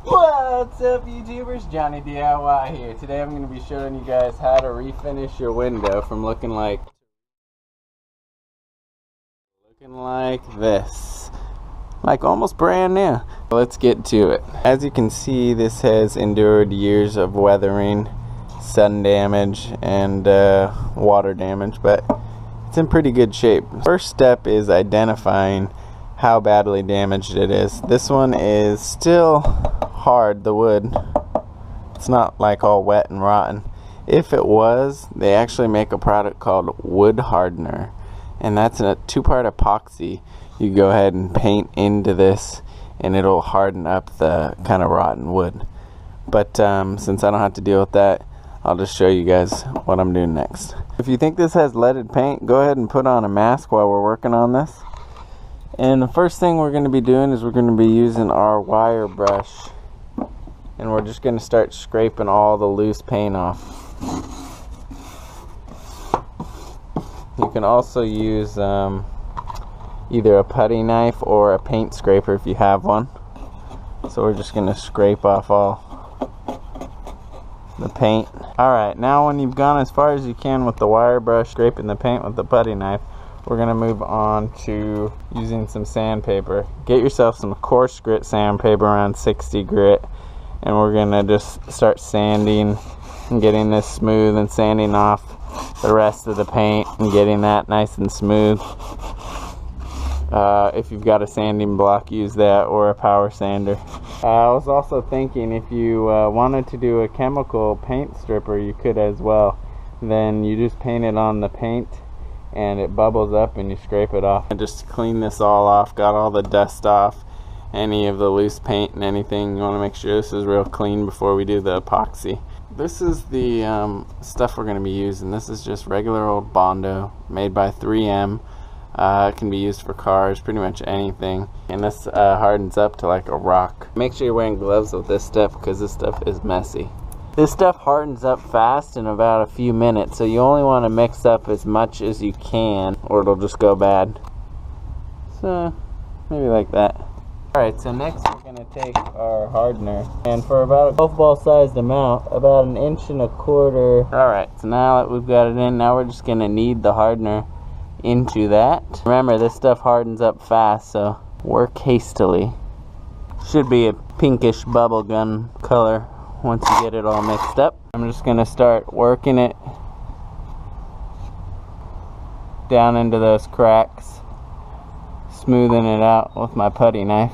What's up, YouTubers? Johnny DIY here. Today I'm going to be showing you guys how to refinish your window from looking like this. Like almost brand new. Let's get to it. As you can see, this has endured years of weathering, sun damage, and water damage, but it's in pretty good shape. First step is identifying how badly damaged it is. This one is still hard, the wood. It's not like all wet and rotten. If it was, they actually make a product called wood hardener, and that's a two-part epoxy. You go ahead and paint into this and it'll harden up the kind of rotten wood. But since I don't have to deal with that, I'll just show you guys what I'm doing next. If you think this has leaded paint, go ahead and put on a mask while we're working on this. And the first thing we're going to be doing is we're going to be using our wire brush, and we're just going to start scraping all the loose paint off. You can also use either a putty knife or a paint scraper if you have one. So we're just going to scrape off all the paint. Alright, now when you've gone as far as you can with the wire brush scraping the paint with the putty knife, we're going to move on to using some sandpaper. Get yourself some coarse grit sandpaper, around 60 grit, and we're going to just start sanding and getting this smooth and sanding off the rest of the paint and getting that nice and smooth. If you've got a sanding block, use that, or a power sander. I was also thinking if you wanted to do a chemical paint stripper, you could as well. Then you just paint it on the paint and it bubbles up and you scrape it off. And just to clean this all off, got all the dust off, any of the loose paint and anything. You want to make sure this is real clean before we do the epoxy. This is the stuff we're going to be using. This is just regular old Bondo made by 3M. It can be used for cars, pretty much anything. And this hardens up to like a rock. Make sure you're wearing gloves with this stuff because this stuff is messy. This stuff hardens up fast in about a few minutes, so you only want to mix up as much as you can or it'll just go bad. So maybe like that. Alright, so next we're going to take our hardener, and for about a golf ball sized amount, about 1.25 inches. Alright, so now that we've got it in, now we're just going to knead the hardener into that. Remember, this stuff hardens up fast, so work hastily. Should be a pinkish bubblegum color once you get it all mixed up. I'm just going to start working it down into those cracks, smoothing it out with my putty knife.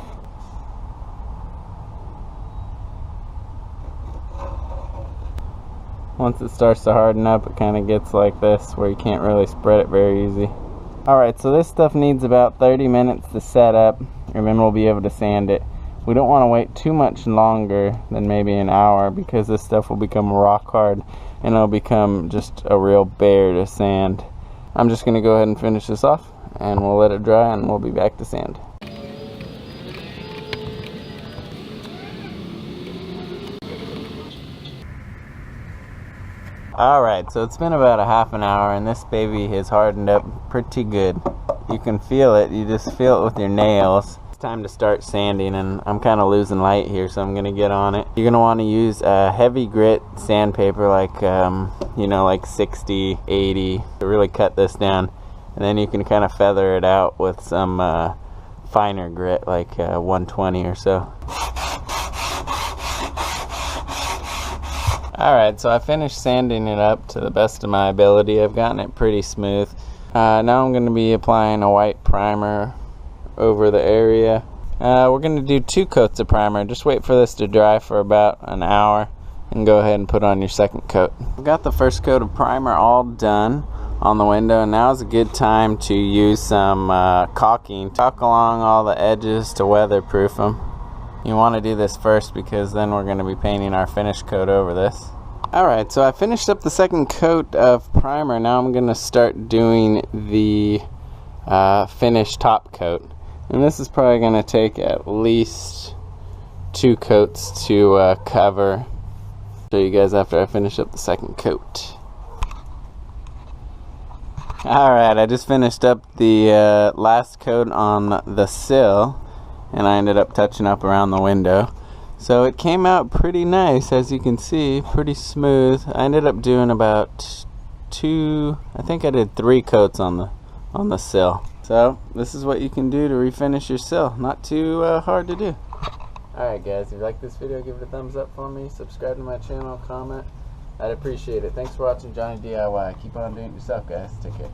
Once it starts to harden up, it kind of gets like this where you can't really spread it very easy. Alright, so this stuff needs about 30 minutes to set up, and then we'll be able to sand it. We don't want to wait too much longer than maybe an hour, because this stuff will become rock hard and it'll become just a real bear to sand. I'm just going to go ahead and finish this off, and we'll let it dry and we'll be back to sand. Alright, so it's been about a half an hour and this baby has hardened up pretty good. You can feel it, you just feel it with your nails. It's time to start sanding, and I'm kind of losing light here, so I'm going to get on it. You're going to want to use a heavy grit sandpaper like, you know, like 60, 80 to really cut this down. And then you can kind of feather it out with some finer grit like 120 or so. Alright, so I finished sanding it up to the best of my ability. I've gotten it pretty smooth. Now I'm going to be applying a white primer over the area. We're going to do 2 coats of primer. Just wait for this to dry for about an hour and go ahead and put on your second coat. I've got the first coat of primer all done on the window, and now is a good time to use some caulking. Caulk along all the edges to weatherproof them. You want to do this first because then we're going to be painting our finish coat over this. Alright, so I finished up the second coat of primer. Now I'm going to start doing the finish top coat. And this is probably going to take at least 2 coats to cover. I'll show you guys after I finish up the second coat. Alright, I just finished up the last coat on the sill, and I ended up touching up around the window. So it came out pretty nice, as you can see, pretty smooth. I ended up doing about I think I did 3 coats on the sill. So this is what you can do to refinish your sill. Not too hard to do. Alright guys, if you like this video, give it a thumbs up for me, subscribe to my channel, comment. I'd appreciate it. Thanks for watching Johnny DIY. Keep on doing it yourself, guys. Take care.